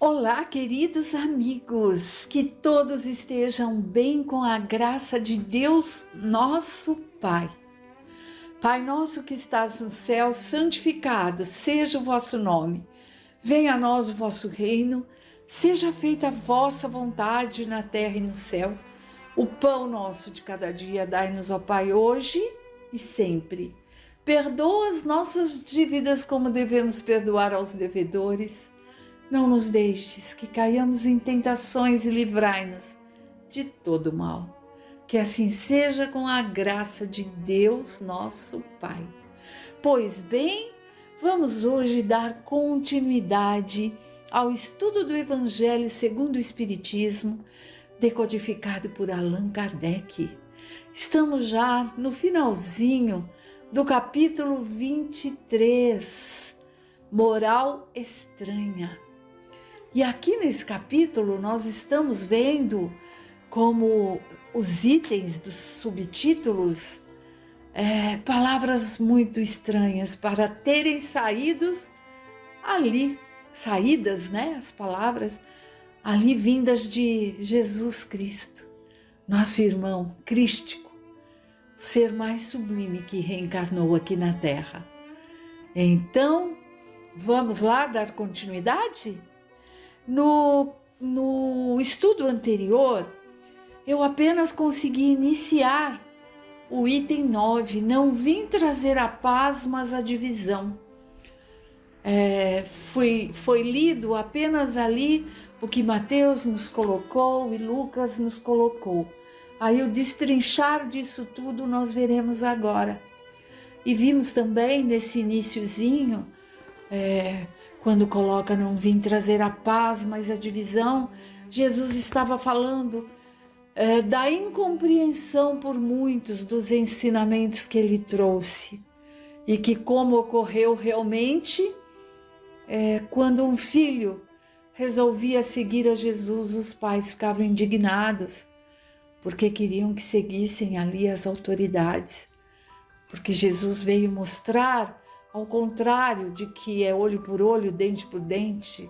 Olá, queridos amigos, que todos estejam bem com a graça de Deus, nosso Pai. Pai nosso que estás no céu, santificado seja o vosso nome. Venha a nós o vosso reino, seja feita a vossa vontade na terra e no céu. O pão nosso de cada dia dai-nos, ó Pai, hoje e sempre. Perdoa as nossas dívidas como devemos perdoar aos devedores. Não nos deixes que caiamos em tentações e livrai-nos de todo mal. Que assim seja com a graça de Deus, nosso Pai. Pois bem, vamos hoje dar continuidade ao estudo do Evangelho segundo o Espiritismo, decodificado por Allan Kardec. Estamos já no finalzinho do capítulo 23, Moral Estranha. E aqui nesse capítulo nós estamos vendo como os itens dos subtítulos, palavras muito estranhas para terem saídas, as palavras ali vindas de Jesus Cristo, nosso irmão crístico, o ser mais sublime que reencarnou aqui na Terra. Então, vamos lá dar continuidade? No estudo anterior, eu apenas consegui iniciar o item 9, não vim trazer a paz, mas a divisão. Foi lido apenas ali o que Mateus nos colocou e Lucas nos colocou. Aí o destrinchar disso tudo nós veremos agora. E vimos também nesse iniciozinho, quando coloca não vim trazer a paz, mas a divisão, Jesus estava falando da incompreensão por muitos dos ensinamentos que ele trouxe. E que como ocorreu realmente, quando um filho resolvia seguir a Jesus, os pais ficavam indignados, porque queriam que seguissem ali as autoridades. Porque Jesus veio mostrar, ao contrário de que é olho por olho, dente por dente,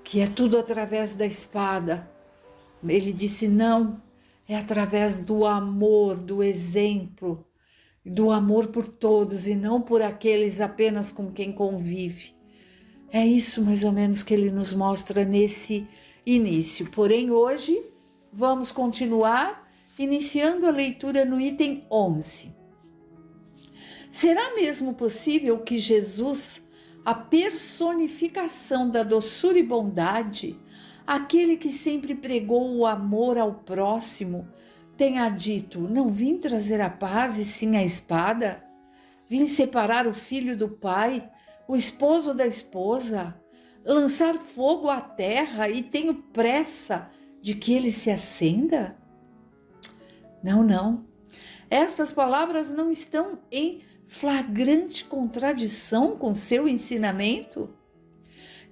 que é tudo através da espada. Ele disse não, é através do amor, do exemplo, do amor por todos e não por aqueles apenas com quem convive. É isso mais ou menos que ele nos mostra nesse início. Porém, hoje vamos continuar iniciando a leitura no item 11. Será mesmo possível que Jesus, a personificação da doçura e bondade, aquele que sempre pregou o amor ao próximo, tenha dito: não vim trazer a paz e sim a espada? Vim separar o filho do pai, o esposo da esposa, lançar fogo à terra e tenho pressa de que ele se acenda? Não. Estas palavras não estão em flagrante contradição com seu ensinamento?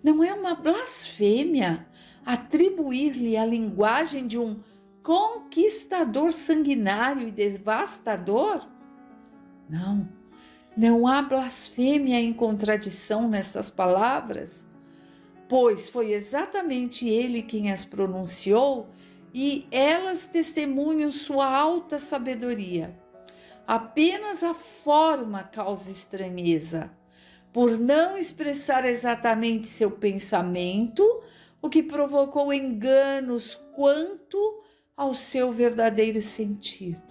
Não é uma blasfêmia atribuir-lhe a linguagem de um conquistador sanguinário e devastador? Não há blasfêmia em contradição nestas palavras, pois foi exatamente ele quem as pronunciou e elas testemunham sua alta sabedoria. Apenas a forma causa estranheza, por não expressar exatamente seu pensamento, o que provocou enganos quanto ao seu verdadeiro sentido.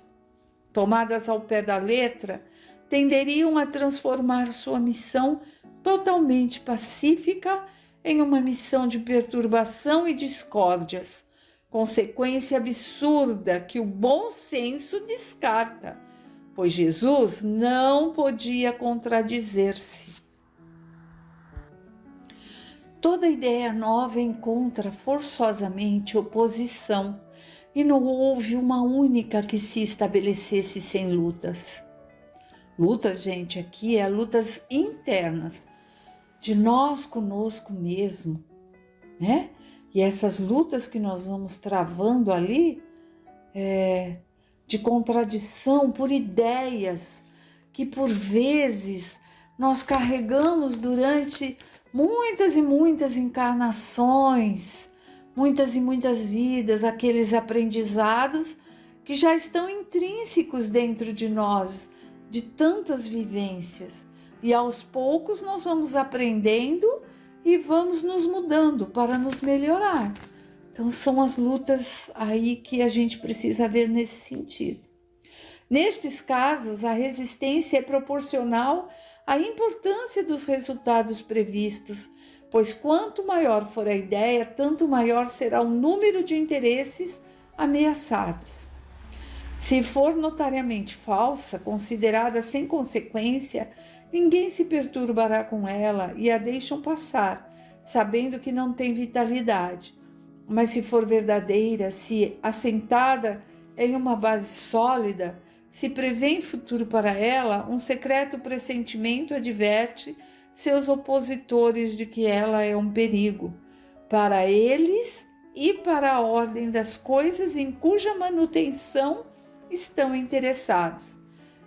Tomadas ao pé da letra, tenderiam a transformar sua missão totalmente pacífica em uma missão de perturbação e discórdias, consequência absurda que o bom senso descarta, pois Jesus não podia contradizer-se. Toda ideia nova encontra forçosamente oposição, e não houve uma única que se estabelecesse sem lutas. Lutas, gente, aqui é lutas internas, de nós conosco mesmo, né? E essas lutas que nós vamos travando ali, de contradição por ideias que por vezes nós carregamos durante muitas e muitas encarnações, muitas e muitas vidas, aqueles aprendizados que já estão intrínsecos dentro de nós, de tantas vivências. E aos poucos nós vamos aprendendo e vamos nos mudando para nos melhorar. Então são as lutas aí que a gente precisa ver nesse sentido. Nestes casos, a resistência é proporcional à importância dos resultados previstos, pois quanto maior for a ideia, tanto maior será o número de interesses ameaçados. Se for notariamente falsa, considerada sem consequência, ninguém se perturbará com ela e a deixam passar, sabendo que não tem vitalidade. Mas se for verdadeira, se assentada em uma base sólida, se prevê futuro para ela, um secreto pressentimento adverte seus opositores de que ela é um perigo para eles e para a ordem das coisas em cuja manutenção estão interessados.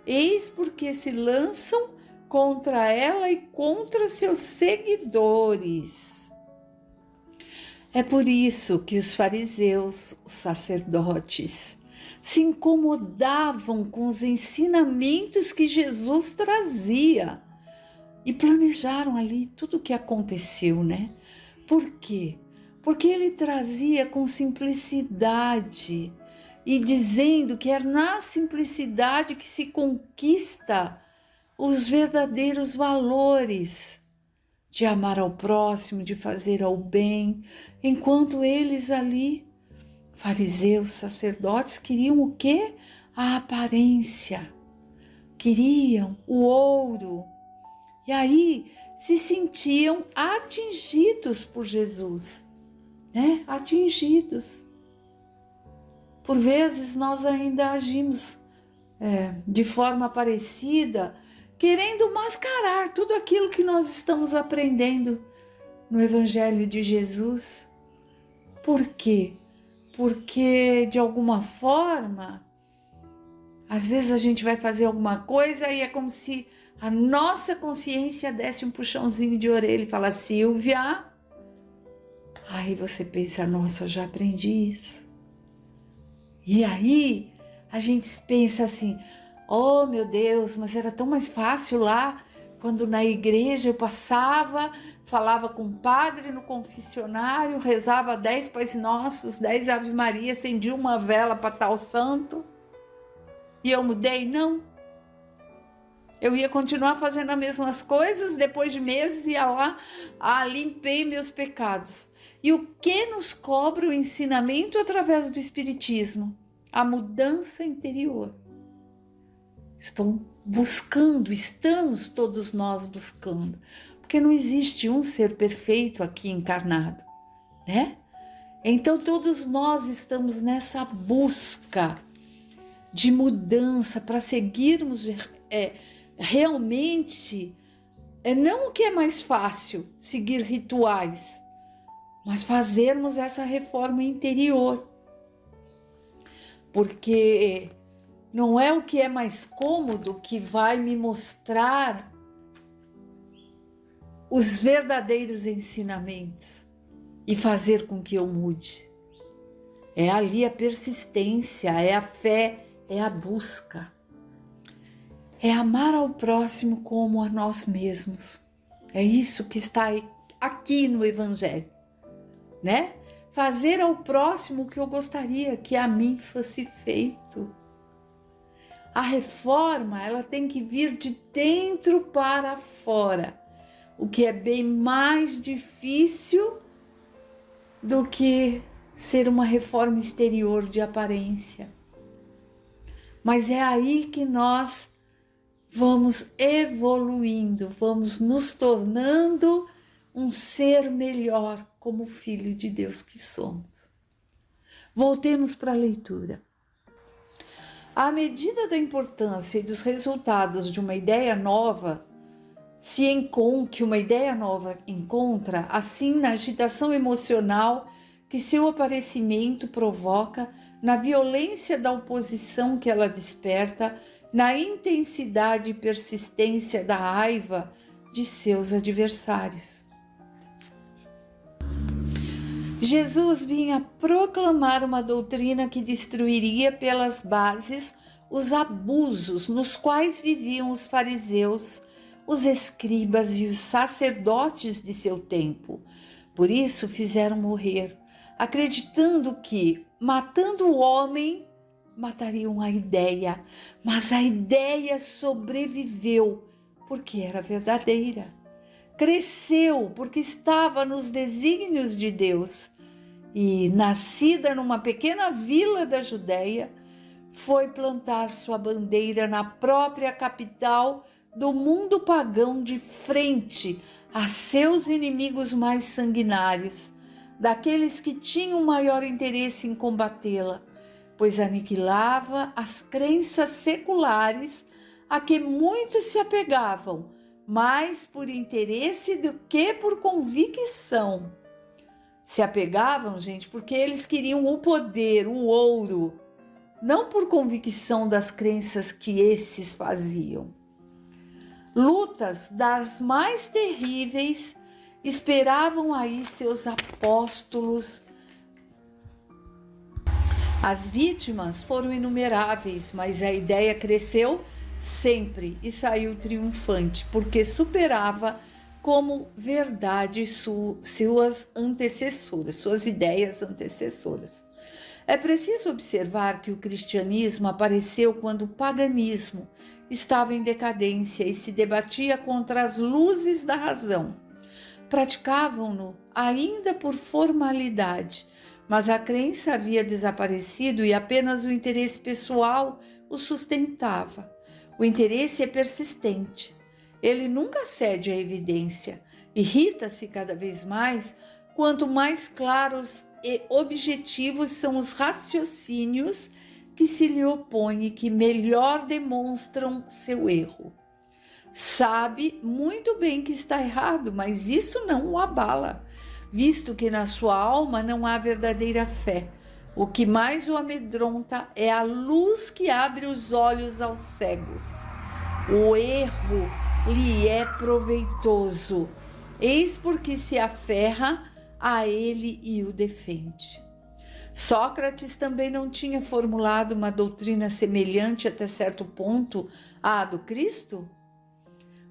Eis porque se lançam contra ela e contra seus seguidores. É por isso que os fariseus, os sacerdotes, se incomodavam com os ensinamentos que Jesus trazia e planejaram ali tudo o que aconteceu, né? Por quê? Porque ele trazia com simplicidade e dizendo que é na simplicidade que se conquista os verdadeiros valores de amar ao próximo, de fazer ao bem, enquanto eles ali, fariseus, sacerdotes, queriam o quê? A aparência, queriam o ouro. E aí se sentiam atingidos por Jesus, né? Atingidos. Por vezes nós ainda agimos de forma parecida, querendo mascarar tudo aquilo que nós estamos aprendendo no Evangelho de Jesus. Por quê? Porque, de alguma forma, às vezes a gente vai fazer alguma coisa e é como se a nossa consciência desse um puxãozinho de orelha e fala, Silvia. Aí você pensa, nossa, já aprendi isso. E aí a gente pensa assim, oh meu Deus, mas era tão mais fácil lá, quando na igreja eu passava, falava com o padre no confessionário, rezava 10 Pais Nossos, 10 Ave Maria, acendia uma vela para tal santo. E eu mudei? Não. Eu ia continuar fazendo as mesmas coisas, depois de meses ia lá, limpei meus pecados. E o que nos cobra o ensinamento através do Espiritismo? A mudança interior. Estamos todos nós buscando, porque não existe um ser perfeito aqui encarnado, né? Então todos nós estamos nessa busca de mudança para seguirmos realmente, não o que é mais fácil, seguir rituais, mas fazermos essa reforma interior, porque não é o que é mais cômodo que vai me mostrar os verdadeiros ensinamentos e fazer com que eu mude. É ali a persistência, é a fé, é a busca. É amar ao próximo como a nós mesmos. É isso que está aqui no Evangelho, né? Fazer ao próximo o que eu gostaria que a mim fosse feito. A reforma, ela tem que vir de dentro para fora, o que é bem mais difícil do que ser uma reforma exterior de aparência. Mas é aí que nós vamos evoluindo, vamos nos tornando um ser melhor como filho de Deus que somos. Voltemos para a leitura. À medida da importância e dos resultados de uma ideia nova, que uma ideia nova encontra, assim na agitação emocional que seu aparecimento provoca, na violência da oposição que ela desperta, na intensidade e persistência da raiva de seus adversários. Jesus vinha proclamar uma doutrina que destruiria pelas bases os abusos nos quais viviam os fariseus, os escribas e os sacerdotes de seu tempo. Por isso fizeram morrer, acreditando que, matando o homem, matariam a ideia. Mas a ideia sobreviveu, porque era verdadeira. Cresceu, porque estava nos desígnios de Deus. E, nascida numa pequena vila da Judéia, foi plantar sua bandeira na própria capital do mundo pagão, de frente a seus inimigos mais sanguinários, daqueles que tinham maior interesse em combatê-la, pois aniquilava as crenças seculares a que muitos se apegavam, mais por interesse do que por convicção. Se apegavam, gente, porque eles queriam o poder, o ouro, não por convicção das crenças que esses faziam. Lutas das mais terríveis esperavam aí seus apóstolos. As vítimas foram inumeráveis, mas a ideia cresceu sempre e saiu triunfante, porque superava como verdade suas antecessoras, suas ideias antecessoras. É preciso observar que o cristianismo apareceu quando o paganismo estava em decadência e se debatia contra as luzes da razão. Praticavam-no ainda por formalidade, mas a crença havia desaparecido e apenas o interesse pessoal o sustentava. O interesse é persistente. Ele nunca cede à evidência, irrita-se cada vez mais quanto mais claros e objetivos são os raciocínios que se lhe opõem e que melhor demonstram seu erro. Sabe muito bem que está errado, mas isso não o abala, visto que na sua alma não há verdadeira fé. O que mais o amedronta é a luz que abre os olhos aos cegos. O erro lhe é proveitoso, eis porque se aferra a ele e o defende. Sócrates também não tinha formulado uma doutrina semelhante até certo ponto à do Cristo?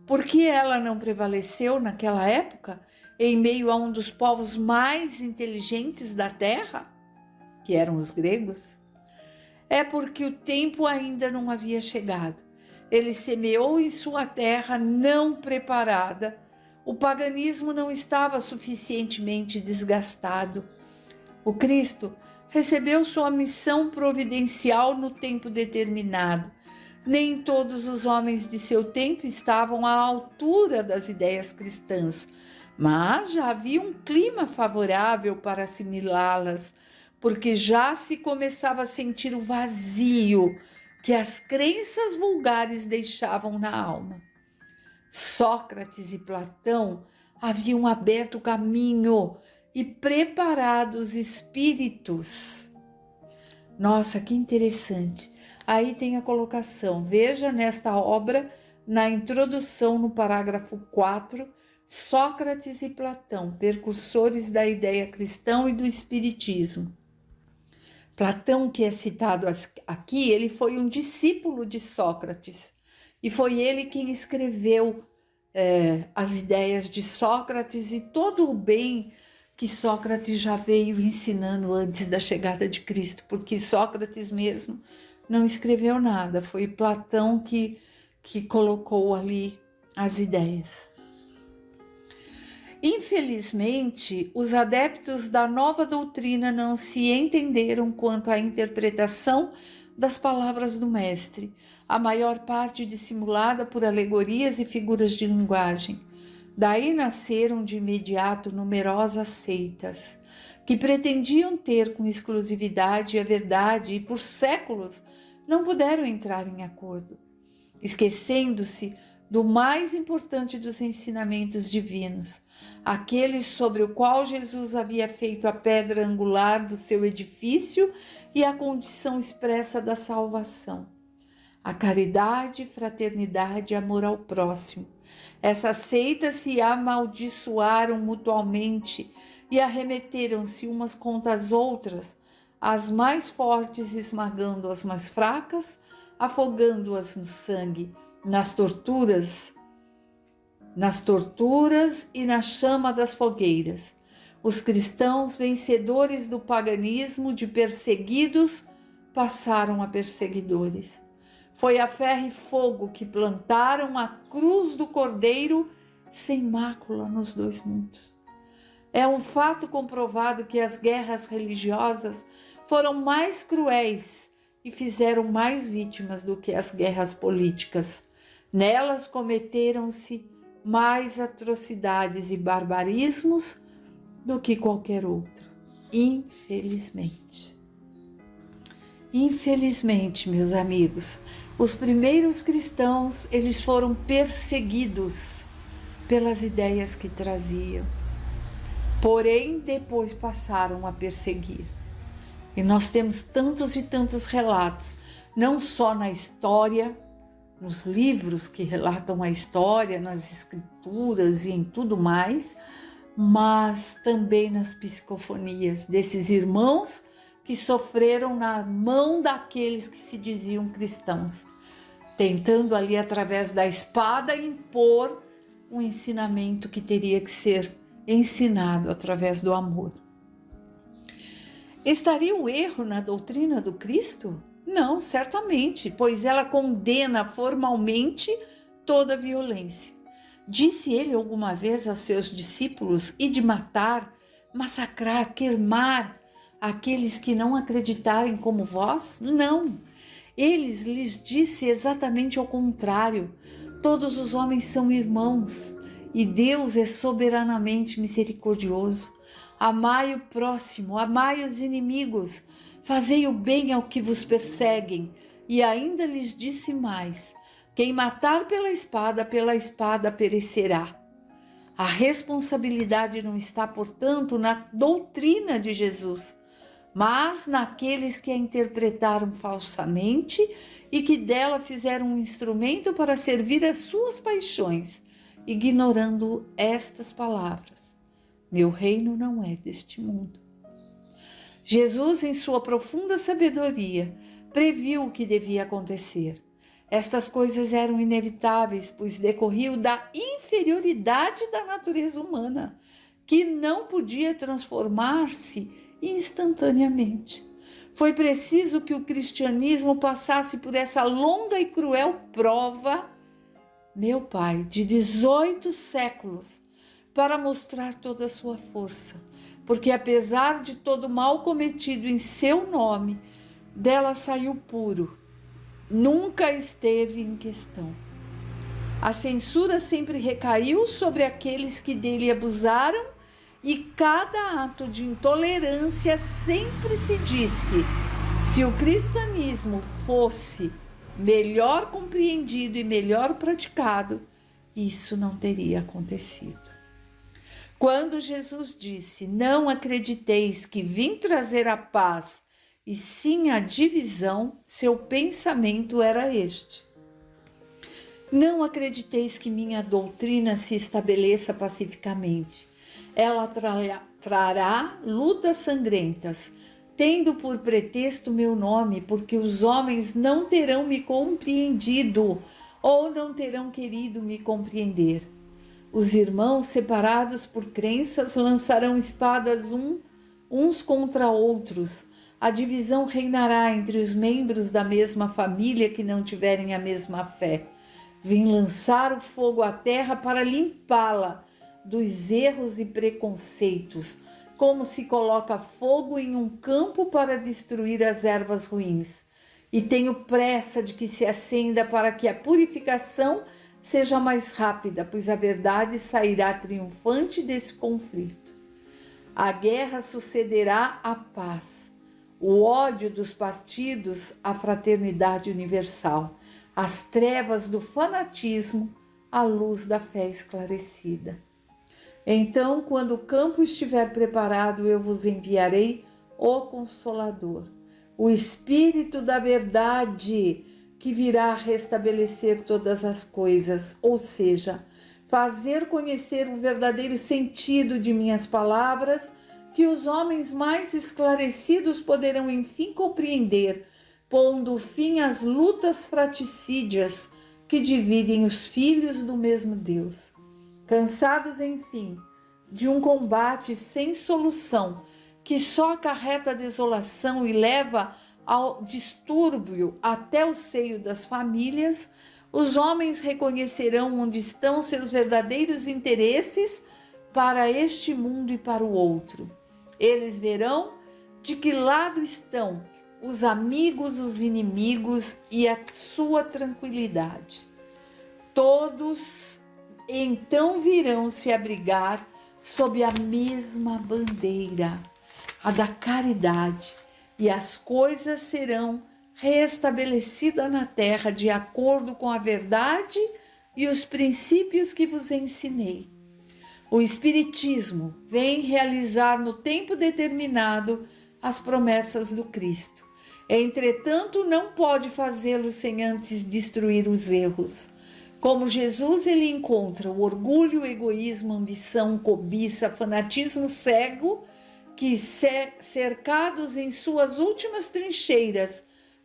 Por que ela não prevaleceu naquela época, em meio a um dos povos mais inteligentes da terra, que eram os gregos? É porque o tempo ainda não havia chegado. Ele semeou em sua terra não preparada. O paganismo não estava suficientemente desgastado. O Cristo recebeu sua missão providencial no tempo determinado. Nem todos os homens de seu tempo estavam à altura das ideias cristãs, mas já havia um clima favorável para assimilá-las, porque já se começava a sentir o vazio que as crenças vulgares deixavam na alma. Sócrates e Platão haviam aberto o caminho e preparado os espíritos. Nossa, que interessante! Aí tem a colocação. Veja nesta obra, na introdução, no parágrafo 4, Sócrates e Platão, percursores da ideia cristã e do espiritismo. Platão, que é citado aqui, ele foi um discípulo de Sócrates e foi ele quem escreveu as ideias de Sócrates e todo o bem que Sócrates já veio ensinando antes da chegada de Cristo, porque Sócrates mesmo não escreveu nada, foi Platão que colocou ali as ideias. Infelizmente, os adeptos da nova doutrina não se entenderam quanto à interpretação das palavras do mestre, a maior parte dissimulada por alegorias e figuras de linguagem. Daí nasceram de imediato numerosas seitas, que pretendiam ter com exclusividade a verdade e por séculos não puderam entrar em acordo, esquecendo-se do mais importante dos ensinamentos divinos, aquele sobre o qual Jesus havia feito a pedra angular do seu edifício e a condição expressa da salvação. A caridade, fraternidade e amor ao próximo. Essas seitas se amaldiçoaram mutuamente e arremeteram-se umas contra as outras, as mais fortes esmagando as mais fracas, afogando-as no sangue, nas torturas e na chama das fogueiras. Os cristãos, vencedores do paganismo, de perseguidos, passaram a perseguidores. Foi a ferro e fogo que plantaram a cruz do Cordeiro sem mácula nos dois mundos. É um fato comprovado que as guerras religiosas foram mais cruéis e fizeram mais vítimas do que as guerras políticas. Nelas cometeram-se mais atrocidades e barbarismos do que qualquer outro, infelizmente. Infelizmente, meus amigos, os primeiros cristãos, eles foram perseguidos pelas ideias que traziam. Porém, depois passaram a perseguir. E nós temos tantos e tantos relatos, não só na história, nos livros que relatam a história, nas escrituras e em tudo mais, mas também nas psicofonias desses irmãos que sofreram na mão daqueles que se diziam cristãos, tentando ali através da espada impor um ensinamento que teria que ser ensinado através do amor. Estaria o erro na doutrina do Cristo? Não, certamente, pois ela condena formalmente toda violência. Disse ele alguma vez aos seus discípulos: e de matar, massacrar, queimar aqueles que não acreditarem como vós? Não. Eles lhes disse exatamente ao contrário. Todos os homens são irmãos e Deus é soberanamente misericordioso. Amai o próximo, amai os inimigos, fazei o bem ao que vos perseguem. E ainda lhes disse mais: quem matar pela espada perecerá. A responsabilidade não está, portanto, na doutrina de Jesus, mas naqueles que a interpretaram falsamente e que dela fizeram um instrumento para servir às suas paixões, ignorando estas palavras: meu reino não é deste mundo. Jesus, em sua profunda sabedoria, previu o que devia acontecer. Estas coisas eram inevitáveis, pois decorriam da inferioridade da natureza humana, que não podia transformar-se instantaneamente. Foi preciso que o cristianismo passasse por essa longa e cruel prova, meu Pai, de 18 séculos, para mostrar toda a sua força, porque apesar de todo o mal cometido em seu nome, dela saiu puro, nunca esteve em questão. A censura sempre recaiu sobre aqueles que dele abusaram e cada ato de intolerância sempre se disse: se o cristianismo fosse melhor compreendido e melhor praticado, isso não teria acontecido. Quando Jesus disse: não acrediteis que vim trazer a paz, e sim a divisão, seu pensamento era este: não acrediteis que minha doutrina se estabeleça pacificamente. Ela trará lutas sangrentas, tendo por pretexto meu nome, porque os homens não terão me compreendido ou não terão querido me compreender. Os irmãos separados por crenças lançarão espadas uns contra outros. A divisão reinará entre os membros da mesma família que não tiverem a mesma fé. Vim lançar o fogo à terra para limpá-la dos erros e preconceitos, como se coloca fogo em um campo para destruir as ervas ruins. E tenho pressa de que se acenda para que a purificação seja mais rápida, pois a verdade sairá triunfante desse conflito. A guerra sucederá à paz, o ódio dos partidos à fraternidade universal, as trevas do fanatismo à luz da fé esclarecida. Então, quando o campo estiver preparado, eu vos enviarei o Consolador, o Espírito da Verdade, que virá restabelecer todas as coisas, ou seja, fazer conhecer o verdadeiro sentido de minhas palavras, que os homens mais esclarecidos poderão enfim compreender, pondo fim às lutas fratricídias que dividem os filhos do mesmo Deus. Cansados, enfim, de um combate sem solução, que só acarreta desolação e leva ao distúrbio até o seio das famílias, os homens reconhecerão onde estão seus verdadeiros interesses para este mundo e para o outro. Eles verão de que lado estão os amigos, os inimigos e a sua tranquilidade. Todos então virão se abrigar sob a mesma bandeira, a da caridade, e as coisas serão restabelecidas na terra de acordo com a verdade e os princípios que vos ensinei. O Espiritismo vem realizar no tempo determinado as promessas do Cristo. Entretanto, não pode fazê-lo sem antes destruir os erros. Como Jesus, ele encontra o orgulho, egoísmo, ambição, cobiça, fanatismo cego, que, cercados em suas últimas trincheiras,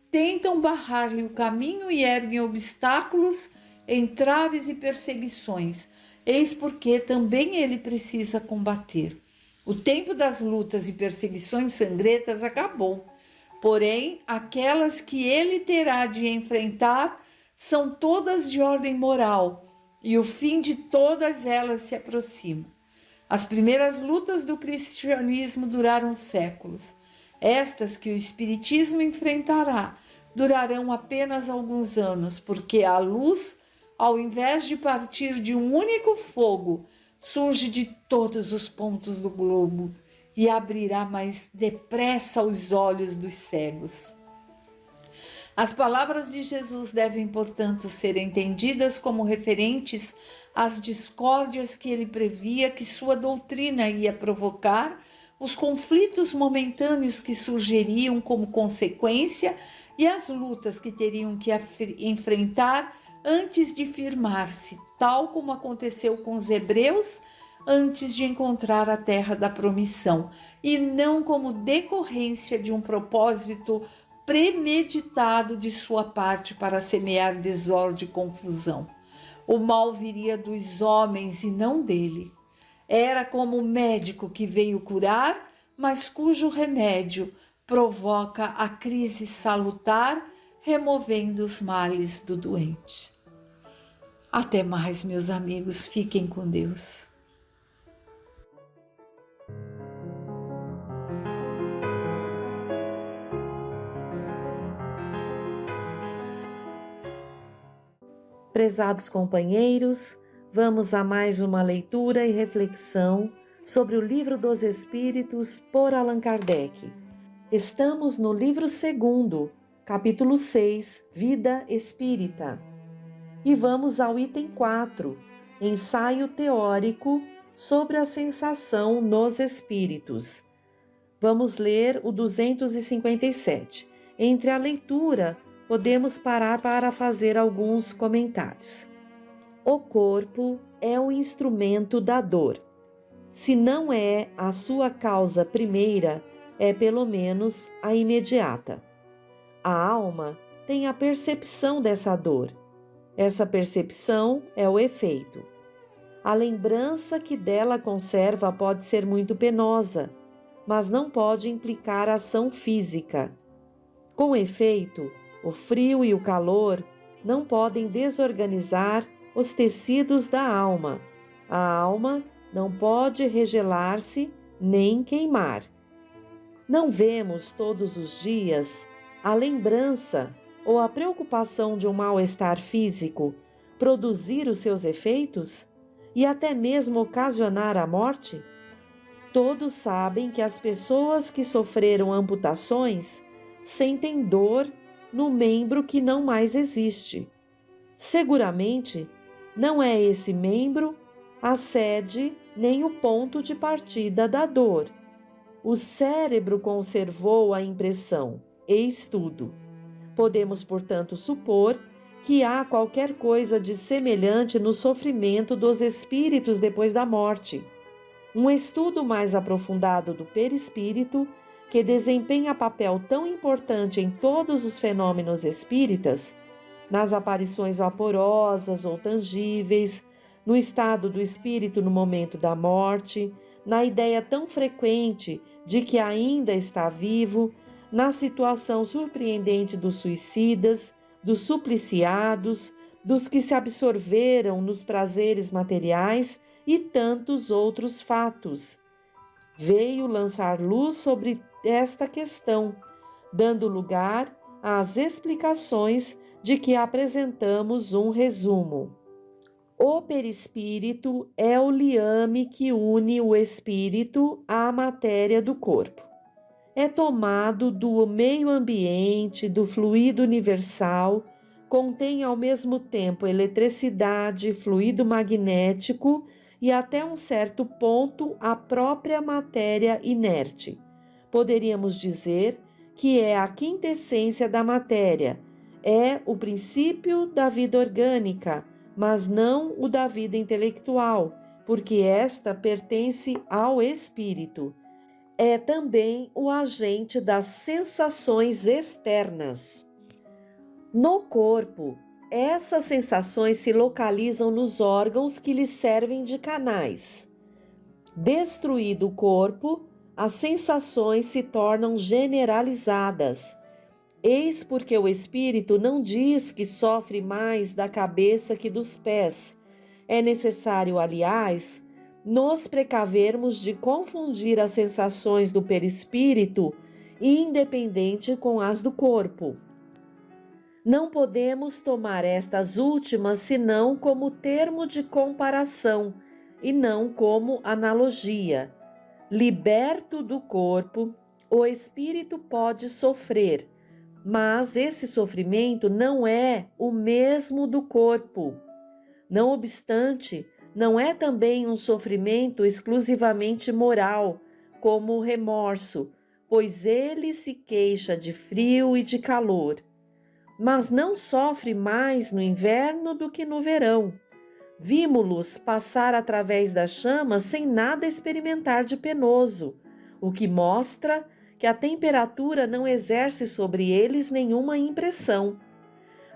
tentam barrar-lhe o caminho e erguem obstáculos, entraves e perseguições. Eis porque também ele precisa combater. O tempo das lutas e perseguições sangrentas acabou, porém, aquelas que ele terá de enfrentar são todas de ordem moral, e o fim de todas elas se aproxima. As primeiras lutas do cristianismo duraram séculos. Estas que o Espiritismo enfrentará durarão apenas alguns anos, porque a luz, ao invés de partir de um único fogo, surge de todos os pontos do globo e abrirá mais depressa os olhos dos cegos. As palavras de Jesus devem, portanto, ser entendidas como referentes às discórdias que ele previa que sua doutrina ia provocar, os conflitos momentâneos que surgiriam como consequência e as lutas que teriam que enfrentar antes de firmar-se, tal como aconteceu com os hebreus antes de encontrar a terra da promissão, e não como decorrência de um propósito premeditado de sua parte para semear desordem e confusão. O mal viria dos homens e não dele. Era como o médico que veio curar, mas cujo remédio provoca a crise salutar, removendo os males do doente. Até mais, meus amigos, fiquem com Deus. Prezados companheiros, vamos a mais uma leitura e reflexão sobre o Livro dos Espíritos por Allan Kardec. Estamos no livro 2º, capítulo 6, Vida Espírita. E vamos ao item 4, Ensaio Teórico sobre a Sensação nos Espíritos. Vamos ler o 257. Entre a leitura, podemos parar para fazer alguns comentários. O corpo é o instrumento da dor. Se não é a sua causa primeira, é pelo menos a imediata. A alma tem a percepção dessa dor. Essa percepção é o efeito. A lembrança que dela conserva pode ser muito penosa, mas não pode implicar ação física. Com efeito, o frio e o calor não podem desorganizar os tecidos da alma. A alma não pode regelar-se nem queimar. Não vemos todos os dias a lembrança ou a preocupação de um mal-estar físico produzir os seus efeitos e até mesmo ocasionar a morte? Todos sabem que as pessoas que sofreram amputações sentem dor no membro que não mais existe. Seguramente, não é esse membro a sede nem o ponto de partida da dor. O cérebro conservou a impressão, eis tudo. Podemos, portanto, supor que há qualquer coisa de semelhante no sofrimento dos espíritos depois da morte. Um estudo mais aprofundado do perispírito, que desempenha papel tão importante em todos os fenômenos espíritas, nas aparições vaporosas ou tangíveis, no estado do espírito no momento da morte, na ideia tão frequente de que ainda está vivo, na situação surpreendente dos suicidas, dos supliciados, dos que se absorveram nos prazeres materiais e tantos outros fatos. Veio lançar luz sobre esta questão, dando lugar às explicações de que apresentamos um resumo. O perispírito é o liame que une o espírito à matéria do corpo. É tomado do meio ambiente, do fluido universal, contém ao mesmo tempo eletricidade, fluido magnético e até um certo ponto a própria matéria inerte. Poderíamos dizer que é a quintessência da matéria, é o princípio da vida orgânica, mas não o da vida intelectual, porque esta pertence ao espírito. É também o agente das sensações externas. No corpo, essas sensações se localizam nos órgãos que lhes servem de canais. Destruído o corpo, as sensações se tornam generalizadas. Eis porque o espírito não diz que sofre mais da cabeça que dos pés. É necessário, aliás, nos precavermos de confundir as sensações do perispírito independente com as do corpo. Não podemos tomar estas últimas senão como termo de comparação e não como analogia. Liberto do corpo, o espírito pode sofrer, mas esse sofrimento não é o mesmo do corpo. Não obstante, não é também um sofrimento exclusivamente moral, como o remorso, pois ele se queixa de frio e de calor. Mas não sofre mais no inverno do que no verão. Vimos-los passar através das chamas sem nada experimentar de penoso, o que mostra que a temperatura não exerce sobre eles nenhuma impressão.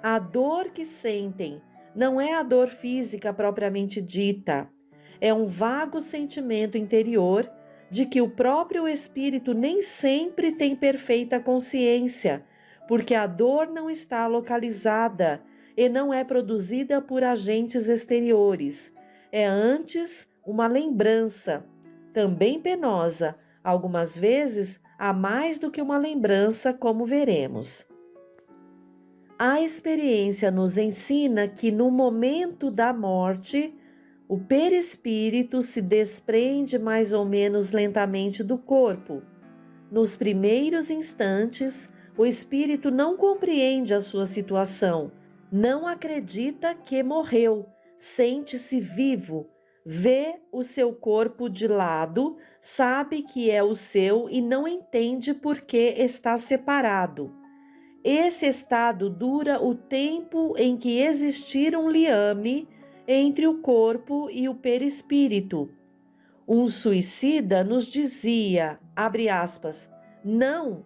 A dor que sentem não é a dor física propriamente dita, é um vago sentimento interior de que o próprio espírito nem sempre tem perfeita consciência, porque a dor não está localizada e não é produzida por agentes exteriores. É antes uma lembrança, também penosa, algumas vezes há mais do que uma lembrança, como veremos. A experiência nos ensina que no momento da morte, o perispírito se desprende mais ou menos lentamente do corpo. Nos primeiros instantes, o espírito não compreende a sua situação, não acredita que morreu, sente-se vivo, vê o seu corpo de lado, sabe que é o seu e não entende por que está separado. Esse estado dura o tempo em que existir um liame entre o corpo e o perispírito. Um suicida nos dizia, abre aspas, não,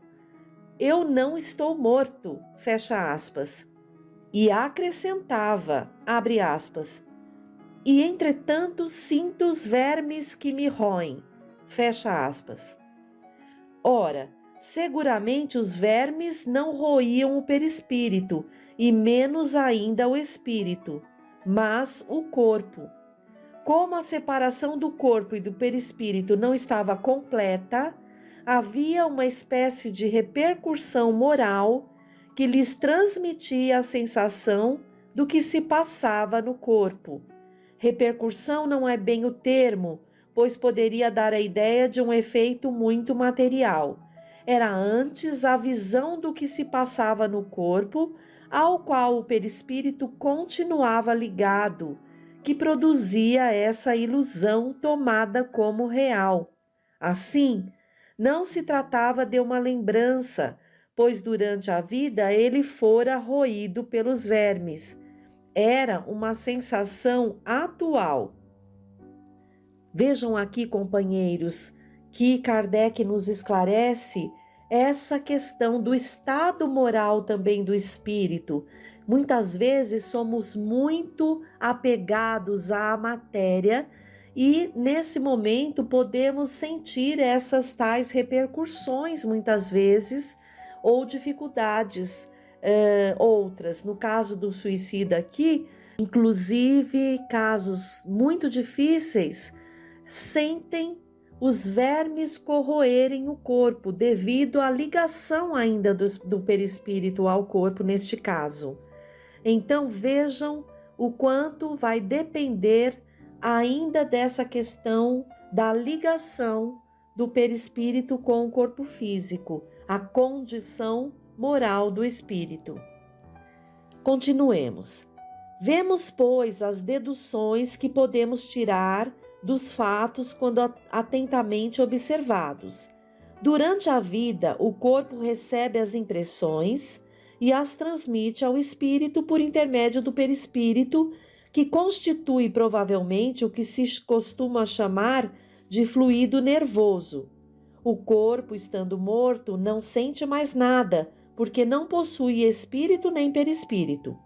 eu não estou morto, fecha aspas. E acrescentava, abre aspas, e entretanto sinto os vermes que me roem, fecha aspas. Ora, seguramente os vermes não roíam o perispírito, e menos ainda o espírito, mas o corpo. Como a separação do corpo e do perispírito não estava completa, havia uma espécie de repercussão moral que lhes transmitia a sensação do que se passava no corpo. Repercussão não é bem o termo, pois poderia dar a ideia de um efeito muito material. Era antes a visão do que se passava no corpo, ao qual o perispírito continuava ligado, que produzia essa ilusão tomada como real. Assim, não se tratava de uma lembrança, pois durante a vida ele fora roído pelos vermes. Era uma sensação atual. Vejam aqui, companheiros, que Kardec nos esclarece essa questão do estado moral também do espírito. Muitas vezes somos muito apegados à matéria e nesse momento podemos sentir essas tais repercussões muitas vezes ou dificuldades outras. No caso do suicida aqui, inclusive casos muito difíceis, sentem os vermes corroerem o corpo devido à ligação ainda do perispírito ao corpo neste caso. Então vejam o quanto vai depender ainda dessa questão da ligação do perispírito com o corpo físico, a condição moral do espírito. Continuemos. Vemos, pois, as deduções que podemos tirar dos fatos quando atentamente observados. Durante a vida, o corpo recebe as impressões e as transmite ao espírito por intermédio do perispírito, que constitui provavelmente o que se costuma chamar de fluido nervoso. O corpo, estando morto, não sente mais nada, porque não possui espírito nem perispírito.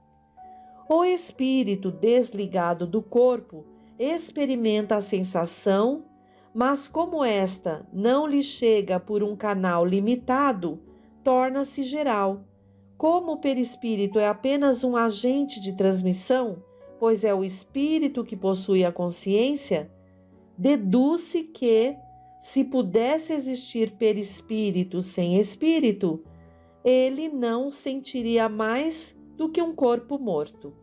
O espírito desligado do corpo experimenta a sensação, mas como esta não lhe chega por um canal limitado, torna-se geral. Como o perispírito é apenas um agente de transmissão, pois é o espírito que possui a consciência, deduz-se que, se pudesse existir perispírito sem espírito, ele não sentiria mais do que um corpo morto.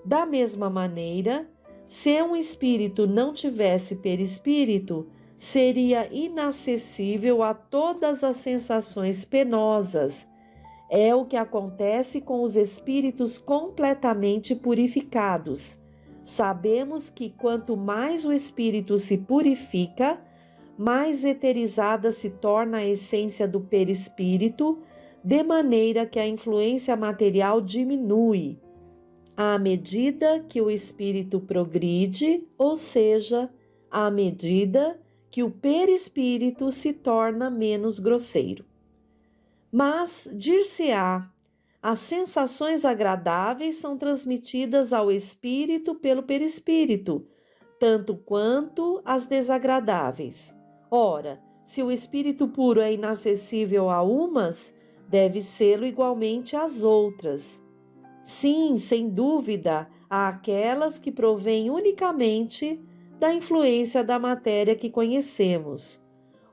Da mesma maneira, se um espírito não tivesse perispírito, seria inacessível a todas as sensações penosas. É o que acontece com os espíritos completamente purificados. Sabemos que quanto mais o espírito se purifica, mais eterizada se torna a essência do perispírito, de maneira que a influência material diminui à medida que o espírito progride, ou seja, à medida que o perispírito se torna menos grosseiro. Mas, dir-se-á, as sensações agradáveis são transmitidas ao espírito pelo perispírito, tanto quanto as desagradáveis. Ora, se o espírito puro é inacessível a umas, deve sê-lo igualmente às outras. Sim, sem dúvida, há aquelas que provêm unicamente da influência da matéria que conhecemos.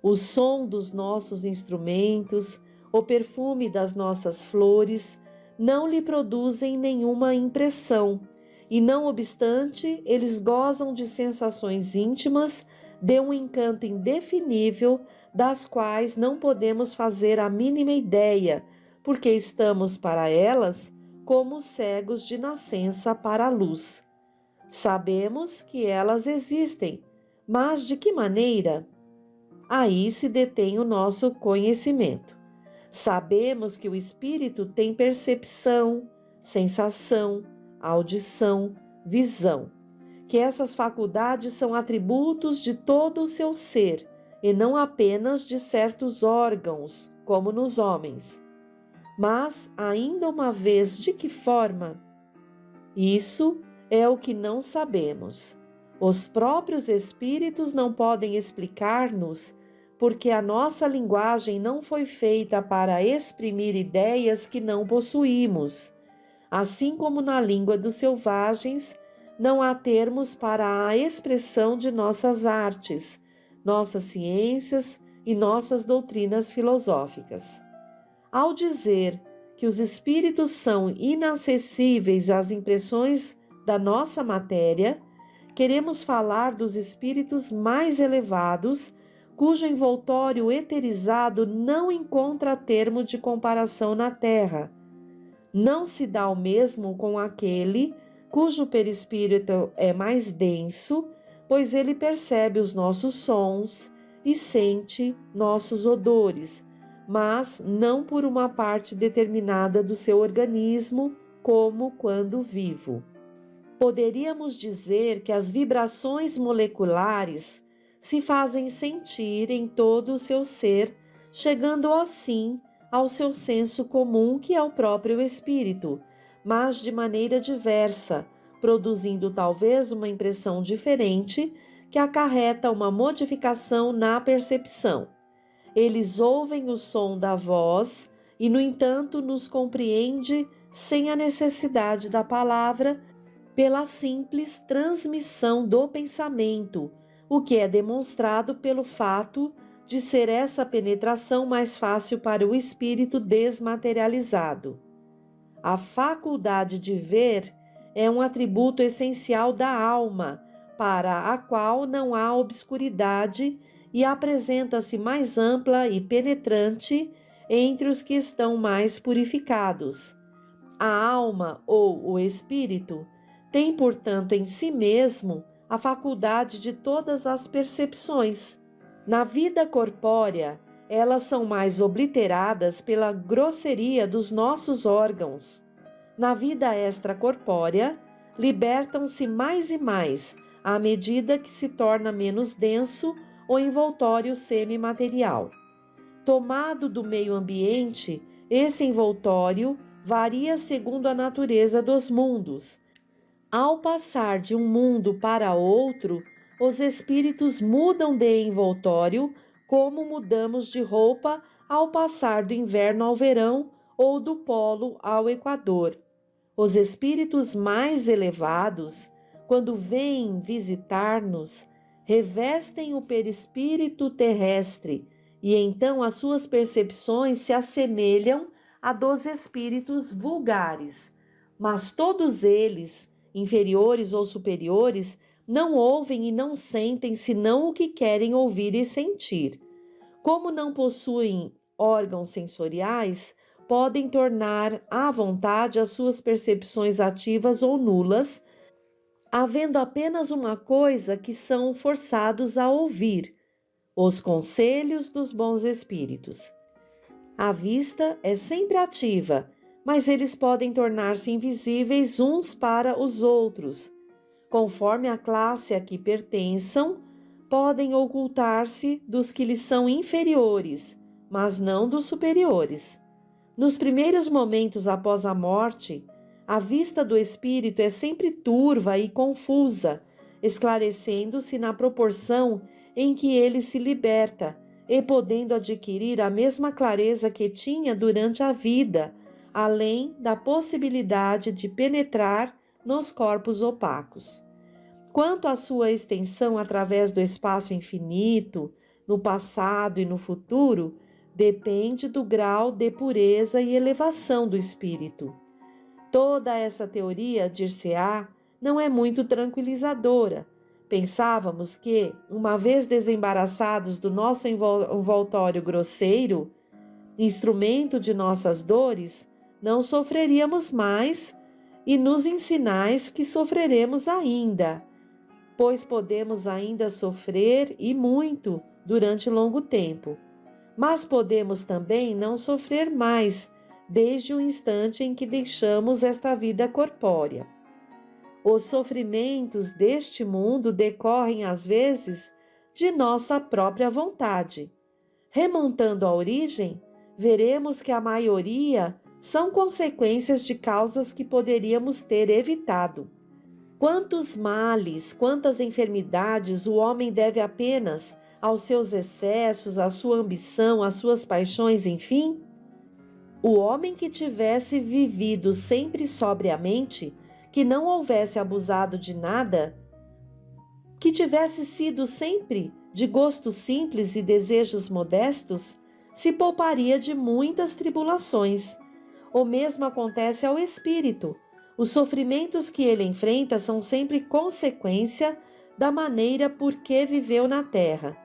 O som dos nossos instrumentos, o perfume das nossas flores não lhe produzem nenhuma impressão, e não obstante, eles gozam de sensações íntimas, de um encanto indefinível, das quais não podemos fazer a mínima ideia, porque estamos para elas como cegos de nascença para a luz. Sabemos que elas existem, mas de que maneira? Aí se detém o nosso conhecimento. Sabemos que o espírito tem percepção, sensação, audição, visão, que essas faculdades são atributos de todo o seu ser e não apenas de certos órgãos, como nos homens. Mas, ainda uma vez, de que forma? Isso é o que não sabemos. Os próprios espíritos não podem explicar-nos, porque a nossa linguagem não foi feita para exprimir ideias que não possuímos. Assim como na língua dos selvagens, não há termos para a expressão de nossas artes, nossas ciências e nossas doutrinas filosóficas. Ao dizer que os espíritos são inacessíveis às impressões da nossa matéria, queremos falar dos espíritos mais elevados, cujo envoltório eterizado não encontra termo de comparação na Terra. Não se dá o mesmo com aquele cujo perispírito é mais denso, pois ele percebe os nossos sons e sente nossos odores, mas não por uma parte determinada do seu organismo, como quando vivo. Poderíamos dizer que as vibrações moleculares se fazem sentir em todo o seu ser, chegando assim ao seu senso comum, que é o próprio espírito, mas de maneira diversa, produzindo talvez uma impressão diferente que acarreta uma modificação na percepção. Eles ouvem o som da voz e, no entanto, nos compreende sem a necessidade da palavra, pela simples transmissão do pensamento, o que é demonstrado pelo fato de ser essa penetração mais fácil para o espírito desmaterializado. A faculdade de ver é um atributo essencial da alma, para a qual não há obscuridade, e apresenta-se mais ampla e penetrante entre os que estão mais purificados. A alma ou o espírito tem, portanto, em si mesmo a faculdade de todas as percepções. Na vida corpórea, elas são mais obliteradas pela grosseria dos nossos órgãos. Na vida extracorpórea, libertam-se mais e mais à medida que se torna menos denso o envoltório semimaterial. Tomado do meio ambiente, esse envoltório varia segundo a natureza dos mundos. Ao passar de um mundo para outro, os espíritos mudam de envoltório, como mudamos de roupa ao passar do inverno ao verão ou do polo ao equador. Os espíritos mais elevados, quando vêm visitar-nos, revestem o perispírito terrestre e então as suas percepções se assemelham a dos espíritos vulgares. Mas todos eles, inferiores ou superiores, não ouvem e não sentem senão o que querem ouvir e sentir. Como não possuem órgãos sensoriais, podem tornar à vontade as suas percepções ativas ou nulas, havendo apenas uma coisa que são forçados a ouvir: os conselhos dos bons espíritos. A vista é sempre ativa, mas eles podem tornar-se invisíveis uns para os outros. Conforme a classe a que pertençam, podem ocultar-se dos que lhes são inferiores, mas não dos superiores. Nos primeiros momentos após a morte, a vista do espírito é sempre turva e confusa, esclarecendo-se na proporção em que ele se liberta e podendo adquirir a mesma clareza que tinha durante a vida, além da possibilidade de penetrar nos corpos opacos. Quanto à sua extensão através do espaço infinito, no passado e no futuro, depende do grau de pureza e elevação do espírito. Toda essa teoria, dir-se-á, não é muito tranquilizadora. Pensávamos que, uma vez desembaraçados do nosso envoltório grosseiro, instrumento de nossas dores, não sofreríamos mais, e nos ensinais que sofreremos ainda, pois podemos ainda sofrer e muito durante longo tempo. Mas podemos também não sofrer mais, desde o instante em que deixamos esta vida corpórea. Os sofrimentos deste mundo decorrem, às vezes, de nossa própria vontade. Remontando à origem, veremos que a maioria são consequências de causas que poderíamos ter evitado. Quantos males, quantas enfermidades o homem deve apenas aos seus excessos, à sua ambição, às suas paixões, enfim? O homem que tivesse vivido sempre sobriamente, que não houvesse abusado de nada, que tivesse sido sempre de gostos simples e desejos modestos, se pouparia de muitas tribulações. O mesmo acontece ao espírito. Os sofrimentos que ele enfrenta são sempre consequência da maneira por que viveu na terra.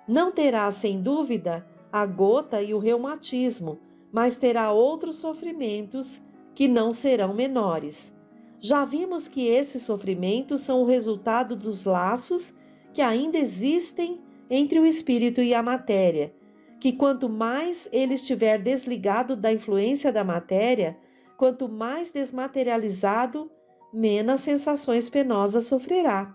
Não terá, sem dúvida, a gota e o reumatismo, mas terá outros sofrimentos que não serão menores. Já vimos que esses sofrimentos são o resultado dos laços que ainda existem entre o espírito e a matéria, que quanto mais ele estiver desligado da influência da matéria, quanto mais desmaterializado, menos sensações penosas sofrerá.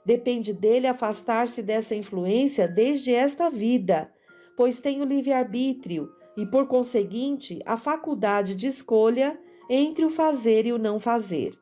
Depende dele afastar-se dessa influência desde esta vida, pois tem o livre-arbítrio e, por conseguinte, a faculdade de escolha entre o fazer e o não fazer.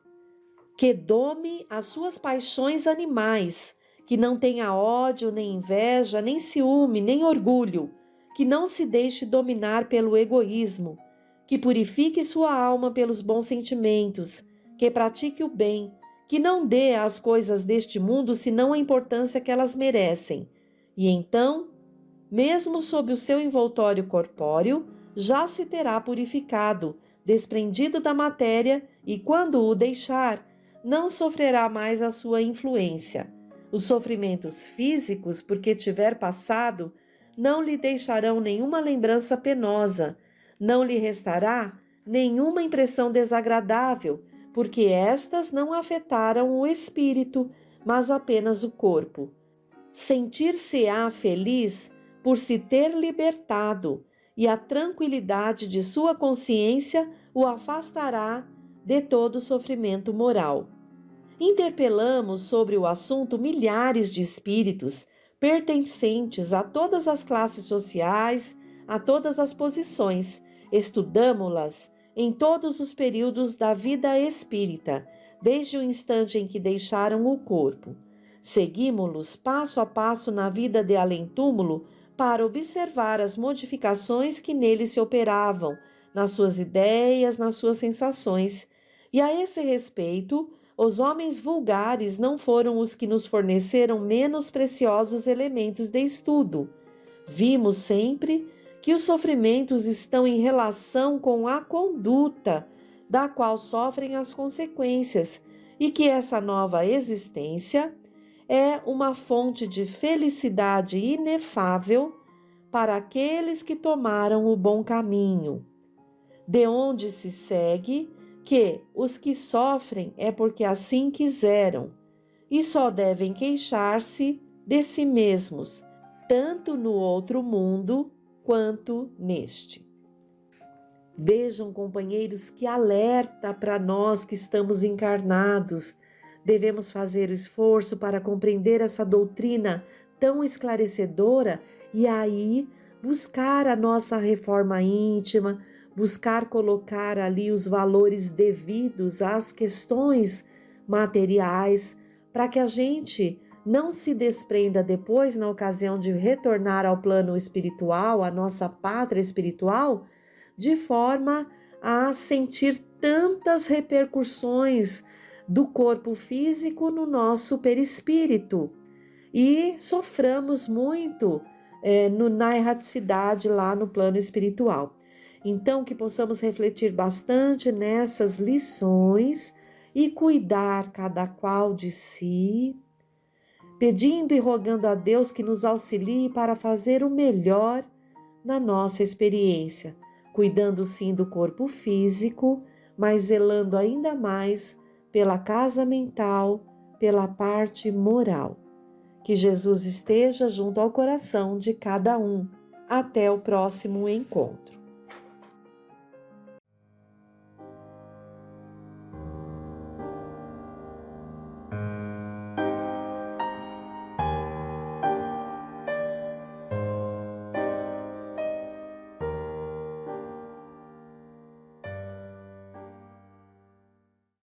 Que dome as suas paixões animais, que não tenha ódio, nem inveja, nem ciúme, nem orgulho, que não se deixe dominar pelo egoísmo, que purifique sua alma pelos bons sentimentos, que pratique o bem, que não dê às coisas deste mundo senão a importância que elas merecem. E então, mesmo sob o seu envoltório corpóreo, já se terá purificado, desprendido da matéria, e quando o deixar, não sofrerá mais a sua influência. Os sofrimentos físicos, porque tiver passado, não lhe deixarão nenhuma lembrança penosa, não lhe restará nenhuma impressão desagradável, porque estas não afetaram o espírito, mas apenas o corpo. Sentir-se-á feliz por se ter libertado, e a tranquilidade de sua consciência o afastará de todo sofrimento moral. Interpelamos sobre o assunto milhares de espíritos pertencentes a todas as classes sociais, a todas as posições. Estudamo-las em todos os períodos da vida espírita, desde o instante em que deixaram o corpo. Seguimo-los passo a passo na vida de além-túmulo para observar as modificações que nele se operavam, nas suas ideias, nas suas sensações. E a esse respeito, os homens vulgares não foram os que nos forneceram menos preciosos elementos de estudo. Vimos sempre que os sofrimentos estão em relação com a conduta, da qual sofrem as consequências, e que essa nova existência é uma fonte de felicidade inefável para aqueles que tomaram o bom caminho, de onde se segue que os que sofrem é porque assim quiseram e só devem queixar-se de si mesmos, tanto no outro mundo quanto neste. Vejam, companheiros, que alerta para nós que estamos encarnados. Devemos fazer o esforço para compreender essa doutrina tão esclarecedora e aí buscar a nossa reforma íntima, buscar colocar ali os valores devidos às questões materiais, para que a gente não se desprenda depois, na ocasião de retornar ao plano espiritual, à nossa pátria espiritual, de forma a sentir tantas repercussões do corpo físico no nosso perispírito e soframos muito na erraticidade lá no plano espiritual. Então, que possamos refletir bastante nessas lições e cuidar cada qual de si, pedindo e rogando a Deus que nos auxilie para fazer o melhor na nossa experiência, cuidando sim do corpo físico, mas zelando ainda mais pela casa mental, pela parte moral. Que Jesus esteja junto ao coração de cada um. Até o próximo encontro.